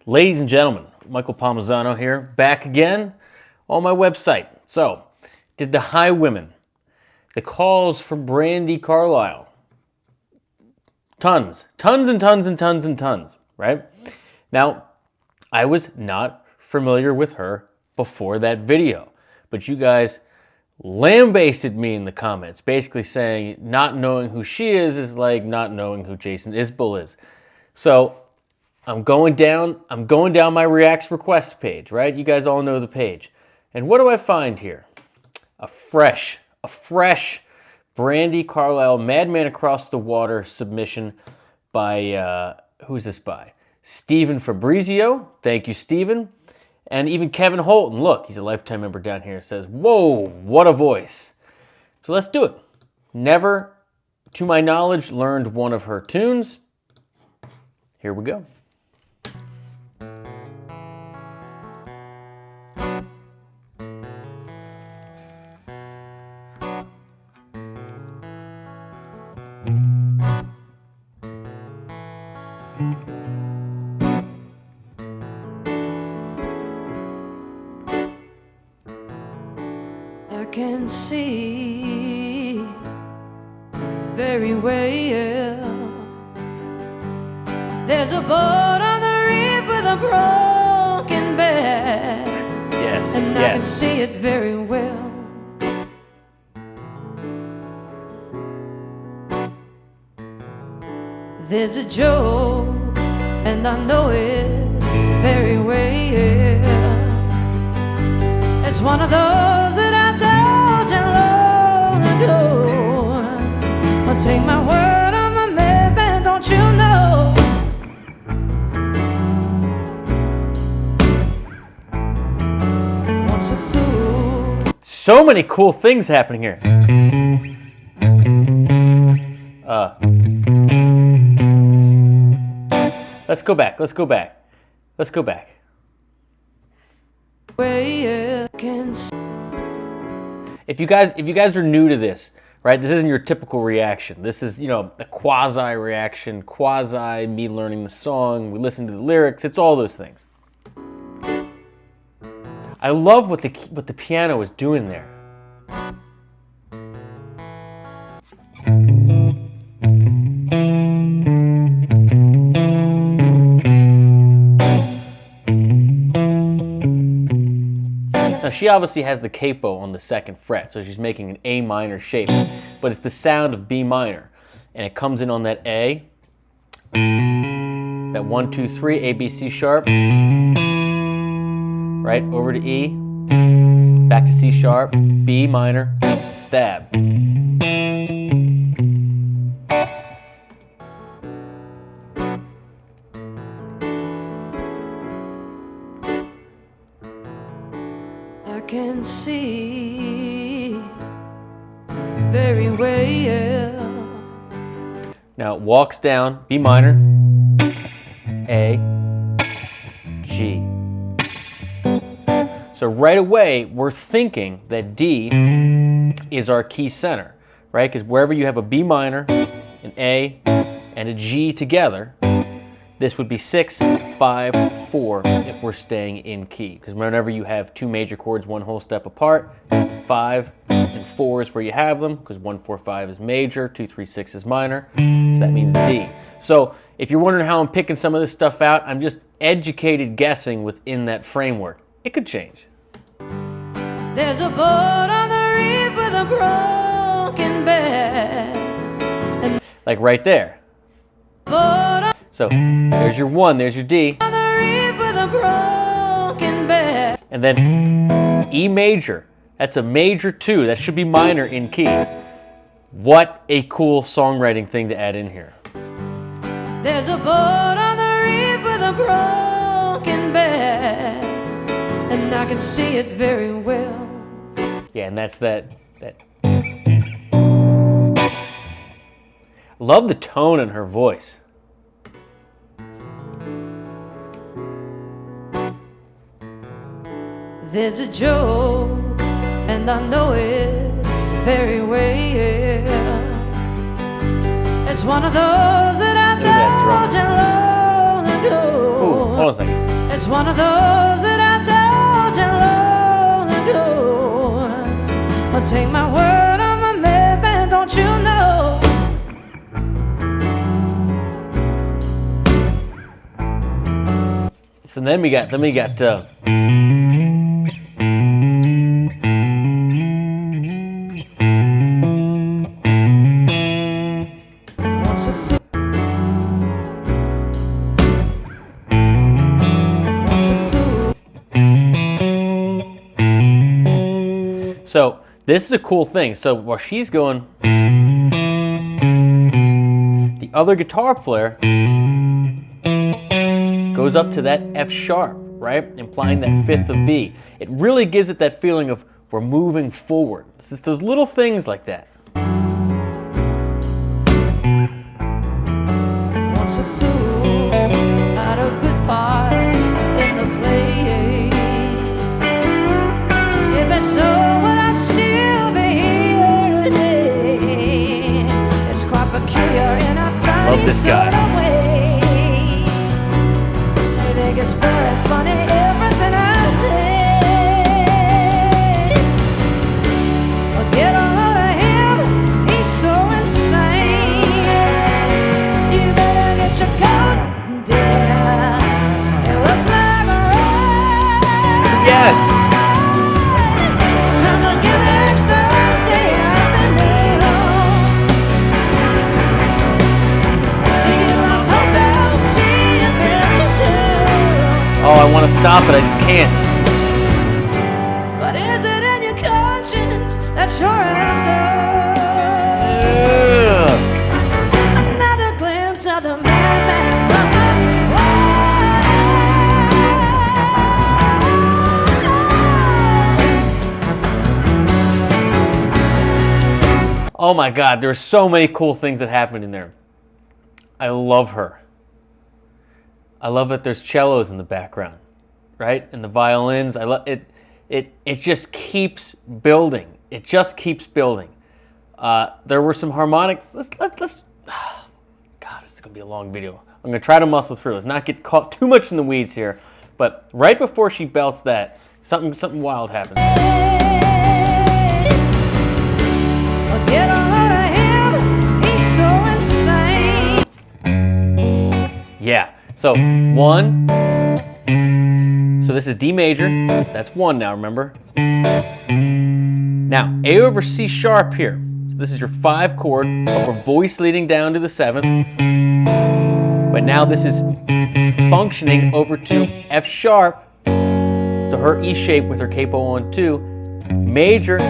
Ladies and gentlemen, Michael Palmisano here, back again on my website. So, did the high women, the calls for Brandi Carlile, tons and tons, right? Now, I was not familiar with her before that video, but you guys lambasted me in the comments, basically saying not knowing who she is like not knowing who Jason Isbell is. So, I'm going down my Reacts request page, right? You guys all know the page. And what do I find here? A fresh Brandi Carlile Madman Across the Water submission by, who's this by? Stephen Fabrizio. Thank you, Stephen. And even Kevin Holton, look, he's a lifetime member down here, says, whoa, what a voice. So let's do it. Never, to my knowledge, learned one of her tunes. Here we go. I can see very well. There's a boat on the reef with a broken back. Yes, and I can see it very well. There's a joke, and I know it very well. It's one of those that I told you long ago. Well, take my word on my Madman, don't you know? Once a fool. So many cool things happening here. Let's go back. If you guys are new to this, right? This isn't your typical reaction. This is, a quasi reaction, quasi me learning the song. We listen to the lyrics. It's all those things. I love what the piano is doing there. Now she obviously has the capo on the 2nd fret, so she's making an A minor shape, but it's the sound of B minor, and it comes in on that A, that 1, 2, 3, A, B, C sharp, right, over to E, back to C sharp, B minor, stab. I can see very well. Now it walks down, B minor, A, G. So right away, we're thinking that D is our key center, right? Because wherever you have a B minor, an A, and a G together, this would be 6, 5, 4 if we're staying in key. Because whenever you have 2 major chords 1 whole step apart, 5 and 4 is where you have them, because 1, 4, 5 is major, 2, 3, 6 is minor, so that means D. So if you're wondering how I'm picking some of this stuff out, I'm just educated guessing within that framework. It could change. There's a boat on the reef with a broken back. Like right there. So there's your 1, there's your D. On the reef with a broken back. And then E major. That's a major 2. That should be minor in key. What a cool songwriting thing to add in here. There's a boat on the reef with a broken back, and I can see it very well. Yeah, and that's that. Love the tone in her voice. There's a joke, and I know it very well. It's one of those that I told you long ago. Ooh, hold on a second. It's one of those that I told you long ago. But take my word, I'm a madman, don't you know? So then we got So this is a cool thing. So while she's going, the other guitar player goes up to that F sharp, right? Implying that fifth of B. It really gives it that feeling of we're moving forward. It's just those little things like that. Once a fool had a good part in the play. If it's so, would I still be here today? It's quite peculiar in a funny sort of way. I think it's very funny everything I say. But get a load of him, he's so insane. You better get your coat, dear. It looks like a ride. Yes. I'm a gimmick Thursday afternoon. Heroes hope they'll see you very soon. Oh, I want to stop it, I just can't. But is it in your conscience that you're after? Ugh. Another glimpse of the madman across the world. Oh my God, there's so many cool things that happened in there. I love her. I love that there's cellos in the background, right? And the violins. I love it. It just keeps building. It just keeps building. There were some harmonic. Let's. God, this is gonna be a long video. I'm gonna try to muscle through. Let's not get caught too much in the weeds here. But right before she belts that, something wild happens. Get a load of him, he's so insane. Yeah. So 1. So this is D major. That's 1 now, remember? Now, A over C sharp here. So this is your 5 chord, upper voice leading down to the 7th. But now this is functioning over to F sharp. So her E shape with her capo on 2. Major.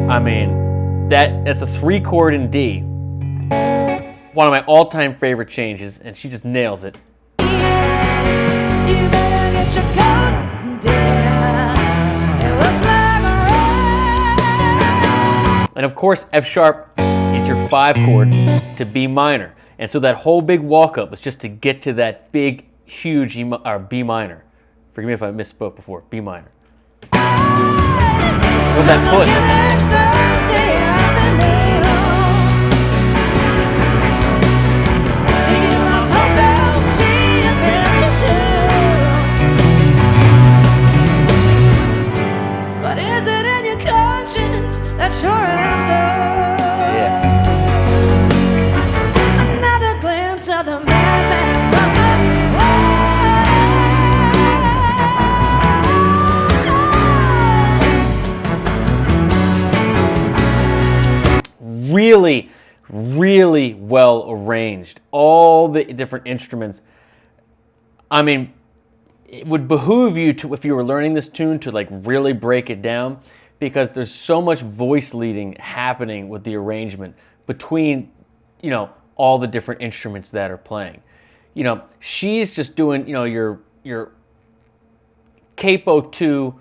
I mean, that's a 3 chord in D. One of my all-time favorite changes, and she just nails it. You better get your coat, dear. It looks like a ride. And of course, F sharp is your 5 chord to B minor. And so that whole big walk-up was just to get to that big, huge B minor. Forgive me if I misspoke before, B minor. What's that push? But is it in your conscience that you're after? Yeah. Another glimpse of the madman across the world. Really, really well arranged. All the different instruments. I mean, it would behoove you to, if you were learning this tune, to like really break it down, because there's so much voice leading happening with the arrangement between, you know, all the different instruments that are playing. You know, she's just doing, you know, your capo 2,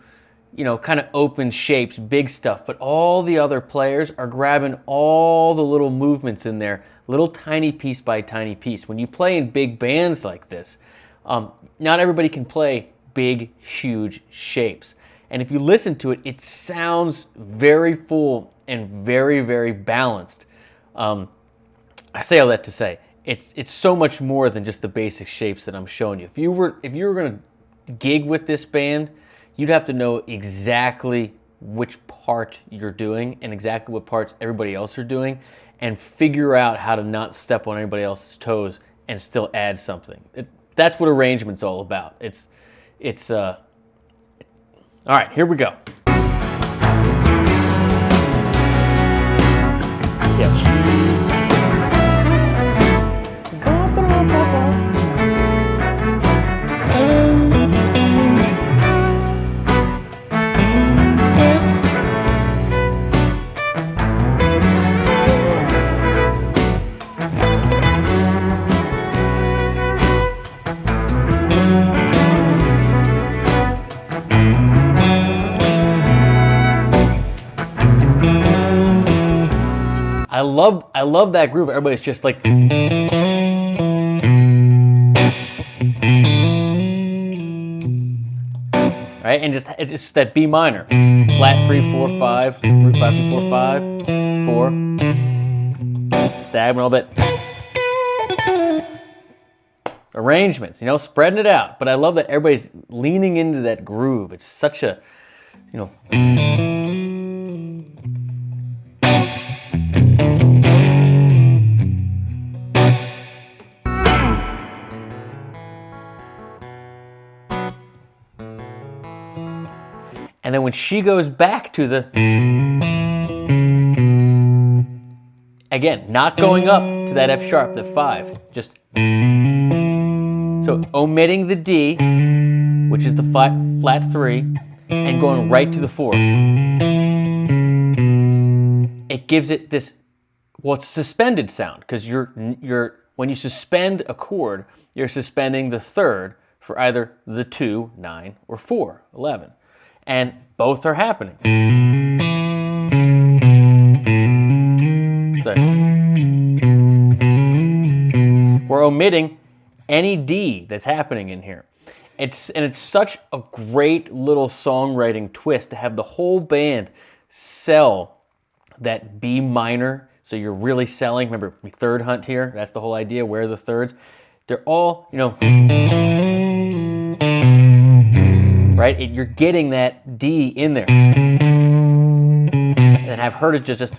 you know, kind of open shapes, big stuff, but all the other players are grabbing all the little movements in there, little tiny piece by tiny piece. When you play in big bands like this, not everybody can play big, huge shapes. And if you listen to it, it sounds very full and very, very balanced. I say all that to say, it's so much more than just the basic shapes that I'm showing you. If you were going to gig with this band, you'd have to know exactly which part you're doing and exactly what parts everybody else are doing, and figure out how to not step on anybody else's toes and still add something. That's what arrangement's all about. All right, here we go. Yes. I love that groove. Everybody's just like, right? And it's just that B minor, flat 3 4 5, root 5 2 4 5 4, stab and all that arrangements. You know, spreading it out. But I love that everybody's leaning into that groove. It's such a, you know. And then when she goes back to the, again, not going up to that F sharp, the 5, just, so omitting the D, which is the flat 3, and going right to the 4. It gives it this, well, it's a suspended sound, because when you suspend a chord, you're suspending the 3rd for either the 2, 9, or 4, 11. And both are happening. Sorry. We're omitting any D that's happening in here. It's such a great little songwriting twist to have the whole band sell that B minor. So you're really selling, remember, we third hunt here. That's the whole idea. Where are the thirds? They're all, you know, right? You're getting that D in there. And have her to just,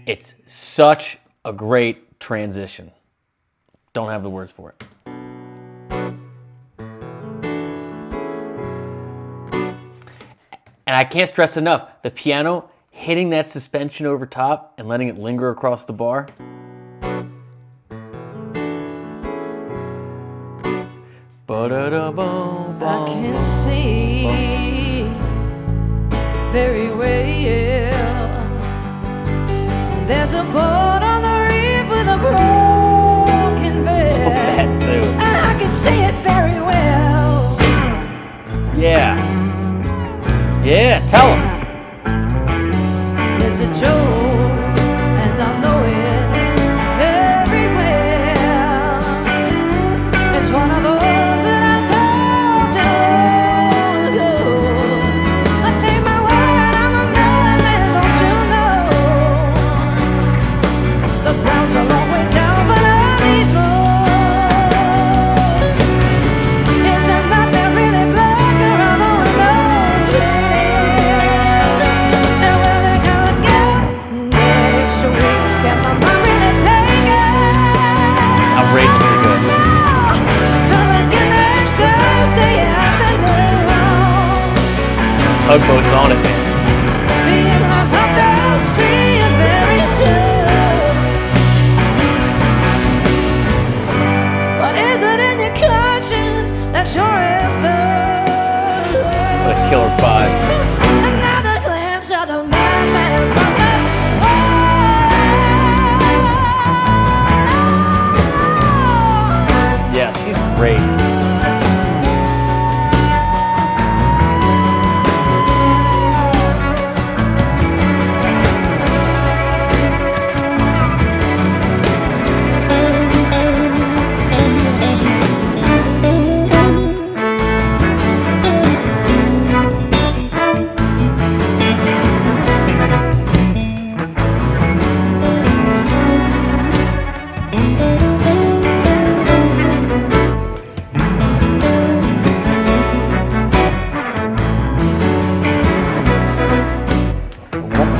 it's such a great transition. Don't have the words for it. And I can't stress enough, the piano hitting that suspension over top and letting it linger across the bar. I can see very well. There's a boat on the reef with a broken bed. I can see it very well. Yeah. Yeah, tell him. There's a joke, and I know it very well. It's one of those that I told you long ago. I take my word, I'm a man, don't you know? The ground's a long way down, but I need more. Is there nothing really black around the windows? And when they come again next week, get my mind really taken. Outrageously good. Come again next Thursday afternoon. Tugboat's on it, man. The in-laws hope they'll see you very soon. But is it in your conscience that you're after? What a killer 5. Another glimpse of the madman across the water. Yeah, she's great.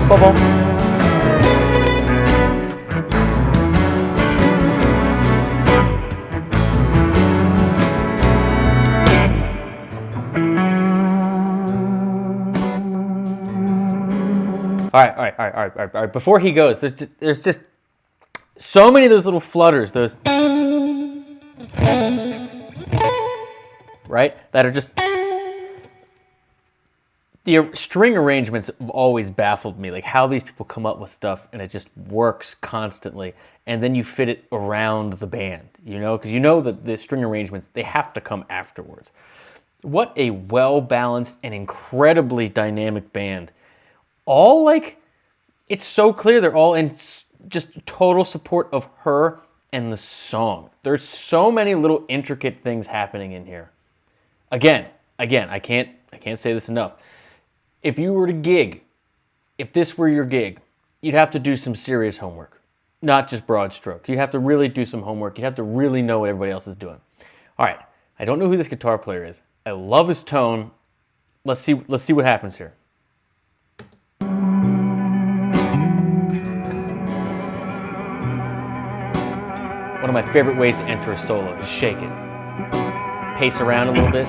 Bubble. All right. Before he goes, there's just so many of those little flutters, those right, that are just. The string arrangements have always baffled me, like how these people come up with stuff and it just works constantly, and then you fit it around the band, you know, because you know that the string arrangements, they have to come afterwards. What a well-balanced and incredibly dynamic band. All like, it's so clear they're all in just total support of her and the song. There's so many little intricate things happening in here. Again, I can't say this enough. If you were to gig, if this were your gig, you'd have to do some serious homework, not just broad strokes. You have to really do some homework. You'd have to really know what everybody else is doing. All right, I don't know who this guitar player is. I love his tone. Let's see what happens here. One of my favorite ways to enter a solo, just shake it. Pace around a little bit.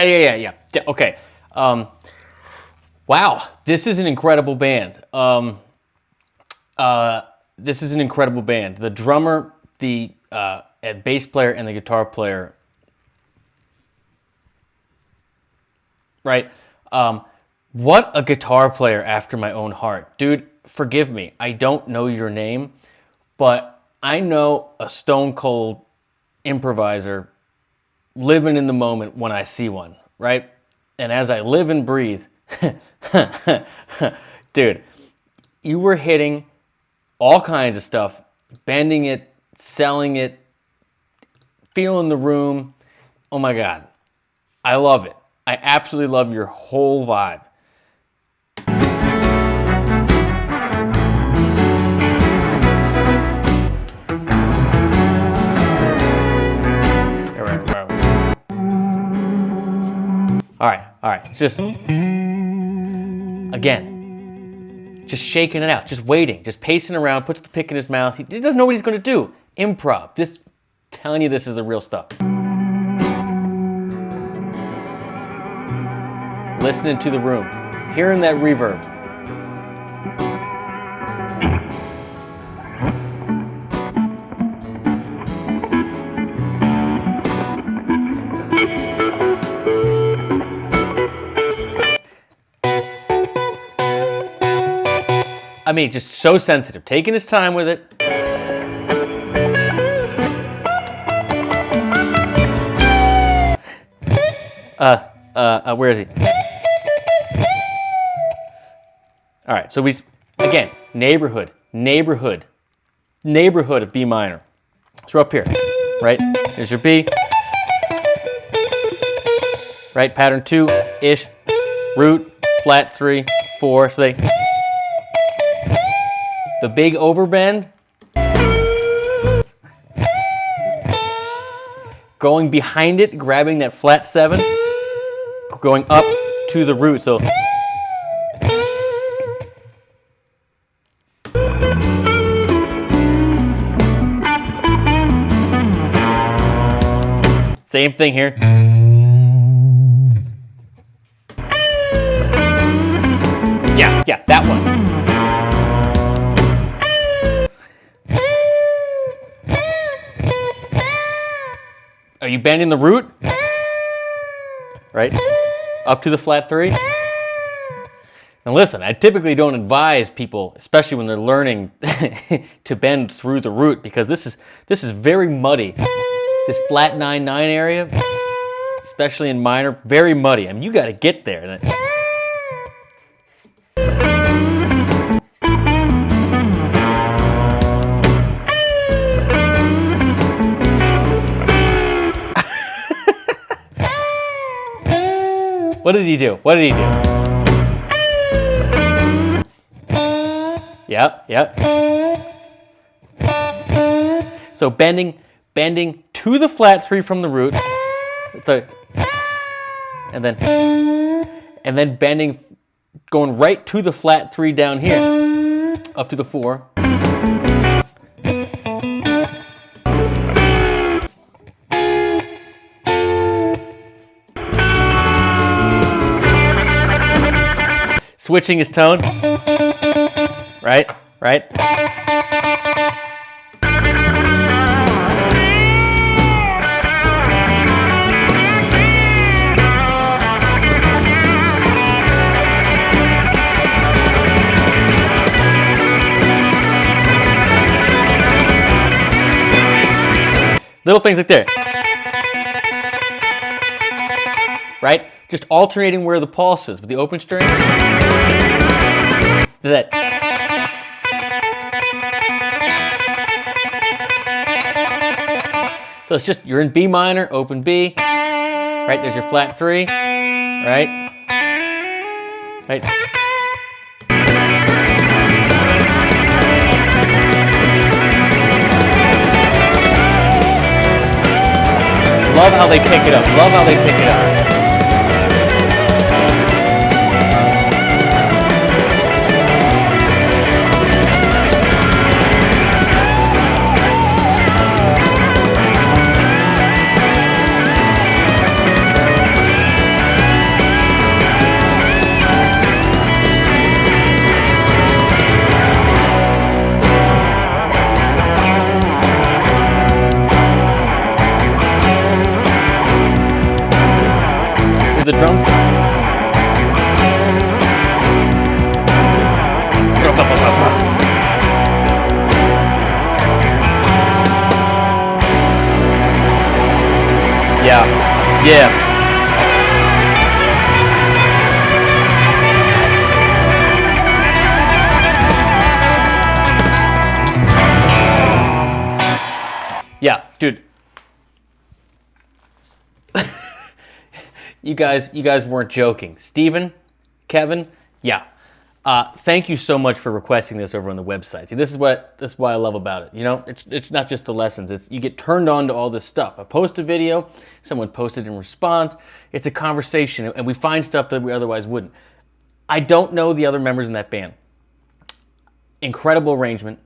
Yeah. Okay. Wow, this is an incredible band. This is an incredible band. The drummer, the bass player, and the guitar player. Right? What a guitar player after my own heart. Dude, forgive me. I don't know your name, but I know a stone cold improviser living in the moment when I see one, right? And as I live and breathe, dude, you were hitting all kinds of stuff, bending it, selling it, feeling the room. Oh my God, I love it. I absolutely love your whole vibe. All right, just, again, just shaking it out, just waiting, just pacing around, puts the pick in his mouth. He doesn't know what he's gonna do. Improv, telling you this is the real stuff. Listening to the room, hearing that reverb. I mean, just so sensitive, taking his time with it. Where is he? All right, so again, neighborhood of B minor. So we're up here, right? There's your B, right? Pattern 2-ish, root, flat 3, 4. So the big overbend, going behind it, grabbing that flat 7, going up to the root. So same thing here. Yeah, that one. Are you bending the root? Right? Up to the flat 3. Now listen, I typically don't advise people, especially when they're learning to bend through the root, because this is very muddy. This flat 9-9 area, especially in minor, very muddy. I mean, you got to get there. What did he do? What did he do? Yep. So bending to the flat 3 from the root. So, and then bending, going right to the flat 3 down here, up to the 4. Switching his tone, right? Little things like that, right? Just alternating where the pulse is with the open string. That. So it's just, you're in B minor, open B, right? There's your flat 3, right? Love how they pick it up. The drums. Yeah. Yeah, dude. You guys weren't joking. Steven, Kevin, yeah. Thank you so much for requesting this over on the website. See, this is what I love about it. You know, it's not just the lessons. It's you get turned on to all this stuff. I post a video, someone posted in response. It's a conversation, and we find stuff that we otherwise wouldn't. I don't know the other members in that band. Incredible arrangement.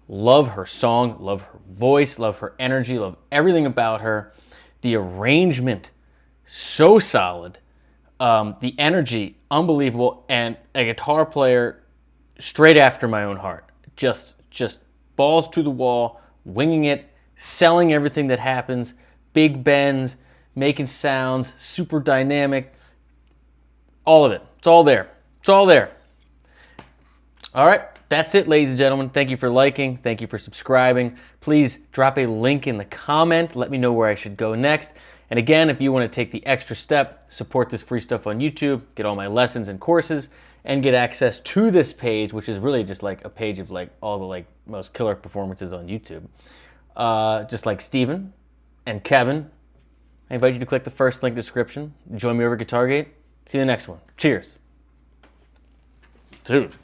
Love her song, love her voice, love her energy, love everything about her. The arrangement, so solid. The energy, unbelievable, and a guitar player straight after my own heart. Just balls to the wall, winging it, selling everything that happens, big bends, making sounds, super dynamic. All of it. It's all there. It's all there. All right. That's it, ladies and gentlemen. Thank you for liking. Thank you for subscribing. Please drop a link in the comment. Let me know where I should go next. And again, if you want to take the extra step, support this free stuff on YouTube, get all my lessons and courses, and get access to this page, which is really just like a page of like all the like most killer performances on YouTube. Just like Steven and Kevin, I invite you to click the first link in the description. Join me over at GuitarGate. See you in the next one. Cheers. Dude.